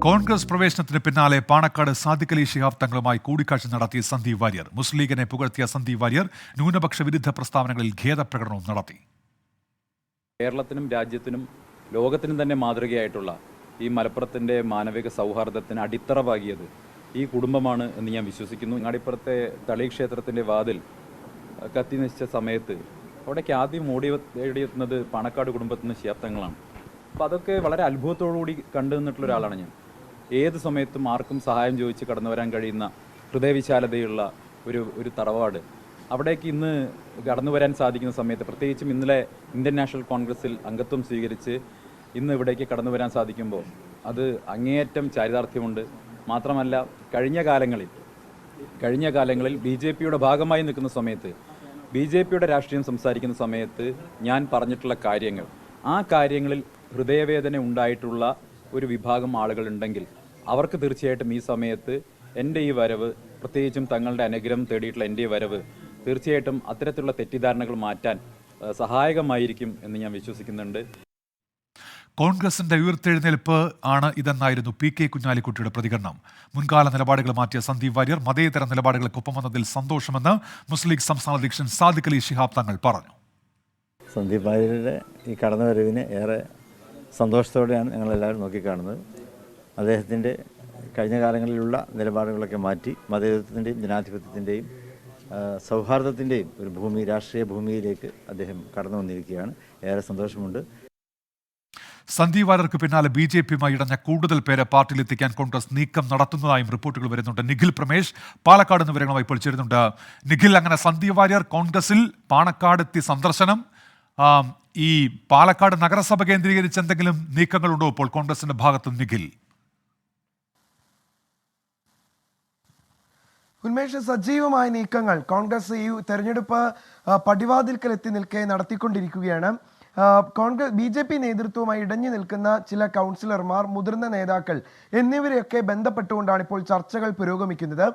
കോൺഗ്രസ് പ്രവേശനത്തിന് പിന്നാലെ പാണക്കാട് സാദിഖ് അലി ശിഹാബ് തങ്ങളുമായി കൂടിക്കാഴ്ച നടത്തിയ സന്ദീപ് വാര്യർ. മുസ്ലിം ലീഗിനെ പുകഴ്ത്തിയ സന്ദീപ് വാര്യർ ന്യൂനപക്ഷ വിരുദ്ധ പ്രസ്താവനകളിൽ ഖേദപ്രകടനവും നടത്തി. കേരളത്തിനും രാജ്യത്തിനും ലോകത്തിനും തന്നെ മാതൃകയായിട്ടുള്ള ഈ മലപ്പുറത്തിൻ്റെ മാനവിക സൗഹാർദ്ദത്തിന് അടിത്തറ പാകിയത് ഈ കുടുംബമാണ് എന്ന് ഞാൻ വിശ്വസിക്കുന്നു. അങ്ങാടിപ്പുറത്തെ തളി ക്ഷേത്രത്തിൻ്റെ വാതിൽ കത്തി നശിച്ച സമയത്ത് അവിടേക്ക് ആദ്യം ഓടിയെത്തുന്നത് പാണക്കാട് കുടുംബത്തിൽ നിന്ന് ശിഹാബ് തങ്ങളാണ്. അപ്പോൾ അതൊക്കെ വളരെ അത്ഭുതത്തോടുകൂടി കണ്ടു നിന്നിട്ടുള്ള ഒരാളാണ് ഞാൻ. ഏത് സമയത്തും ആർക്കും സഹായം ചോദിച്ച് കടന്നു വരാൻ കഴിയുന്ന ഹൃദയവിശാലതയുള്ള ഒരു തറവാട് അവിടേക്ക് ഇന്ന് കടന്നു വരാൻ സാധിക്കുന്ന സമയത്ത്, പ്രത്യേകിച്ചും ഇന്നലെ ഇന്ത്യൻ നാഷണൽ കോൺഗ്രസിൽ അംഗത്വം സ്വീകരിച്ച് ഇന്ന് ഇവിടേക്ക് കടന്നു വരാൻ സാധിക്കുമ്പോൾ അത് അങ്ങേയറ്റം ചാരിതാർത്ഥ്യമുണ്ട്. മാത്രമല്ല കഴിഞ്ഞ കാലങ്ങളിൽ BJPയുടെ ഭാഗമായി നിൽക്കുന്ന സമയത്ത്, BJPയുടെ രാഷ്ട്രീയം സംസാരിക്കുന്ന സമയത്ത് ഞാൻ പറഞ്ഞിട്ടുള്ള കാര്യങ്ങൾ, ആ കാര്യങ്ങളിൽ ഹൃദയവേദന ഉണ്ടായിട്ടുള്ള ഒരു വിഭാഗം ആളുകളുണ്ടെങ്കിൽ അവർക്ക് തീർച്ചയായിട്ടും ഈ സമയത്ത് എൻ്റെ ഈ വരവ്, പ്രത്യേകിച്ചും തങ്ങളുടെ അനുഗ്രഹം തേടിയിട്ടുള്ള എൻ്റെ ഈ വരവ് തീർച്ചയായിട്ടും അത്തരത്തിലുള്ള തെറ്റിദ്ധാരണകൾ മാറ്റാൻ സഹായകമായിരിക്കും എന്ന് ഞാൻ വിശ്വസിക്കുന്നുണ്ട്. കോൺഗ്രസിന്റെ ഉയർത്തെഴുന്നേൽപ്പ് ആണ് ഇതെന്നായിരുന്നു PK കുഞ്ഞാലിക്കുട്ടിയുടെ പ്രതികരണം. മുൻകാല നിലപാടുകൾ മാറ്റിയ സന്ദീപ് വാര്യർ മതേതര നിലപാടുകൾക്കൊപ്പം വന്നതിൽ സന്തോഷമെന്ന് മുസ്ലിം ലീഗ് സംസ്ഥാന അധ്യക്ഷൻ സാദിഖ് അലി ശിഹാബ് തങ്ങൾ പറഞ്ഞു. സന്ദീപ് വാര്യരുടെ ഈ കടന്നുവരവിനെ ഏറെ സന്തോഷത്തോടെയാണ് ഞങ്ങളെല്ലാവരും നോക്കിക്കാണുന്നത്. അദ്ദേഹത്തിൻ്റെ കഴിഞ്ഞ കാലങ്ങളിലുള്ള നിലപാടുകളൊക്കെ മാറ്റി മതേതരത്വത്തിൻ്റെയും ജനാധിപത്യത്തിൻ്റെയും സൗഹാർദ്ദത്തിൻ്റെയും ഒരു ഭൂമി, രാഷ്ട്രീയ ഭൂമിയിലേക്ക് അദ്ദേഹം കടന്നു വന്നിരിക്കുകയാണ്. ഏറെ സന്തോഷമുണ്ട്. സന്ദീപ് വാര്യർക്ക് പിന്നാലെ BJPയുമായി ഇടഞ്ഞ കൂടുതൽ പേരെ പാർട്ടിയിലെത്തിക്കാൻ കോൺഗ്രസ് നീക്കം നടത്തുന്നതായും റിപ്പോർട്ടുകൾ വരുന്നുണ്ട്. നിഖിൽ പ്രമേഷ് പാലക്കാട് നിന്ന് വിവരങ്ങളുമായി ഇപ്പോൾ ചേരുന്നുണ്ട്. നിഖിൽ, അങ്ങനെ സന്ദീപ് വാര്യർ കോൺഗ്രസിൽ പാണക്കാടെത്തി സന്ദർശനം, ഈ പാലക്കാട് നഗരസഭ കേന്ദ്രീകരിച്ച് എന്തെങ്കിലും നീക്കങ്ങളുണ്ടോ ഇപ്പോൾ കോൺഗ്രസിന്റെ ഭാഗത്ത്? നിഖിൽ. ഉന്മേഷ്, സജീവമായ നീക്കങ്ങൾ കോൺഗ്രസ് ഈ തെരഞ്ഞെടുപ്പ് പടിവാതിൽക്കൽ എത്തി നിൽക്കെ നടത്തിക്കൊണ്ടിരിക്കുകയാണ്. കോൺഗ്രസ് BJP നേതൃത്വവുമായി ഇടഞ്ഞു നിൽക്കുന്ന ചില കൗൺസിലർമാർ, മുതിർന്ന നേതാക്കൾ എന്നിവരെയൊക്കെ ബന്ധപ്പെട്ടുകൊണ്ടാണ് ഇപ്പോൾ ചർച്ചകൾ പുരോഗമിക്കുന്നത്.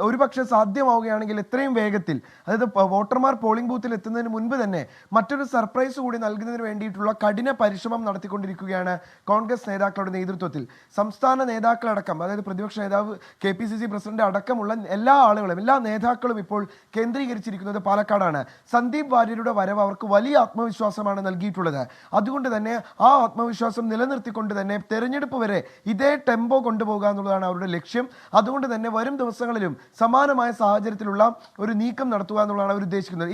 ഒരുപക്ഷെ സാധ്യമാവുകയാണെങ്കിൽ എത്രയും വേഗത്തിൽ, അതായത് വോട്ടർമാർ പോളിംഗ് ബൂത്തിൽ എത്തുന്നതിന് മുൻപ് തന്നെ മറ്റൊരു സർപ്രൈസ് കൂടി നൽകുന്നതിന് വേണ്ടിയിട്ടുള്ള കഠിന പരിശ്രമം നടത്തിക്കൊണ്ടിരിക്കുകയാണ് കോൺഗ്രസ് നേതാക്കളുടെ നേതൃത്വത്തിൽ. സംസ്ഥാന നേതാക്കളടക്കം, അതായത് പ്രതിപക്ഷ നേതാവ് KPCC പ്രസിഡന്റ് അടക്കമുള്ള എല്ലാ ആളുകളും, എല്ലാ നേതാക്കളും ഇപ്പോൾ കേന്ദ്രീകരിച്ചിരിക്കുന്നത് പാലക്കാടാണ്. സന്ദീപ് വാര്യരുടെ വരവ് അവർക്ക് വലിയ ആത്മവിശ്വാസമാണ് നൽകിയിട്ടുള്ളത്. അതുകൊണ്ട് തന്നെ ആ ആത്മവിശ്വാസം നിലനിർത്തിക്കൊണ്ട് തന്നെ തെരഞ്ഞെടുപ്പ് വരെ ഇതേ ടെമ്പോ കൊണ്ടുപോകുക എന്നുള്ളതാണ് അവരുടെ ലക്ഷ്യം. അതുകൊണ്ട് തന്നെ വരും ദിവസങ്ങളിലും സമാനമായ സാഹചര്യത്തിലുള്ള ഒരു നീക്കം നടത്തുക എന്നുള്ളതാണ് അവർ ഉദ്ദേശിക്കുന്നത്.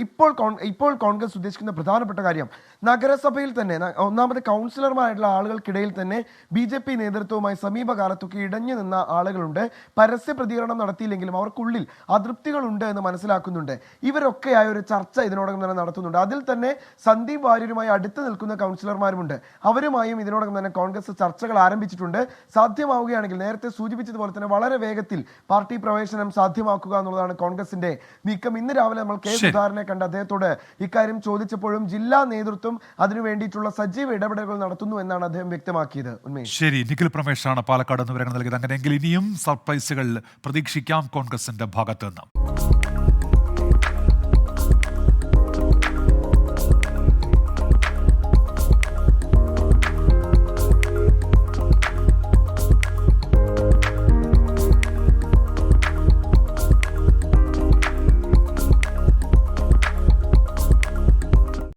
ഇപ്പോൾ കോൺഗ്രസ് ഉദ്ദേശിക്കുന്ന പ്രധാനപ്പെട്ട കാര്യം, നഗരസഭയിൽ തന്നെ ഒന്നാമത് കൗൺസിലർമാരായിട്ടുള്ള ആളുകൾക്കിടയിൽ തന്നെ BJP നേതൃത്വവുമായി സമീപകാലത്തൊക്കെ ഇടഞ്ഞു നിന്ന ആളുകളുണ്ട്. പരസ്യ പ്രതികരണം നടത്തിയില്ലെങ്കിലും അവർക്കുള്ളിൽ അതൃപ്തികളുണ്ട് എന്ന് മനസ്സിലാക്കുന്നുണ്ട്. ഇവരൊക്കെയായ ഒരു ചർച്ച ഇതിനോടകം തന്നെ നടത്തുന്നുണ്ട്. അതിൽ തന്നെ സന്ദീപ് വാര്യരുമായി അടുത്ത് നിൽക്കുന്ന കൗൺസിലർമാരുമുണ്ട്. അവരുമായും ഇതിനോടകം തന്നെ കോൺഗ്രസ് ചർച്ചകൾ ആരംഭിച്ചിട്ടുണ്ട്. സാധ്യമാവുകയാണെങ്കിൽ നേരത്തെ സൂചിപ്പിച്ചതുപോലെ തന്നെ വളരെ വേഗത്തിൽ പാർട്ടി പ്രവേശനം സാധ്യമാക്കുക എന്നുള്ളതാണ് കോൺഗ്രസിന്റെ നീക്കം. ഇന്ന് രാവിലെ നമ്മൾ K. സുധാകരനെ കണ്ട് അദ്ദേഹത്തോട് ഇക്കാര്യം ചോദിച്ചപ്പോഴും ജില്ലാ നേതൃത്വം അതിനു വേണ്ടിയിട്ടുള്ള സജീവ ഇടപെടലുകൾ നടത്തുന്നു എന്നാണ് അദ്ദേഹം വ്യക്തമാക്കിയത്. ശരി, നിഖിൽ പ്രമേഷാണ് പാലക്കാട് നിന്ന് വിവരങ്ങൾ നൽകിയത്. അങ്ങനെയെങ്കിൽ ഇനിയും സർപ്രൈസുകൾ പ്രതീക്ഷിക്കാം കോൺഗ്രസിന്റെ ഭാഗത്ത് നിന്ന്.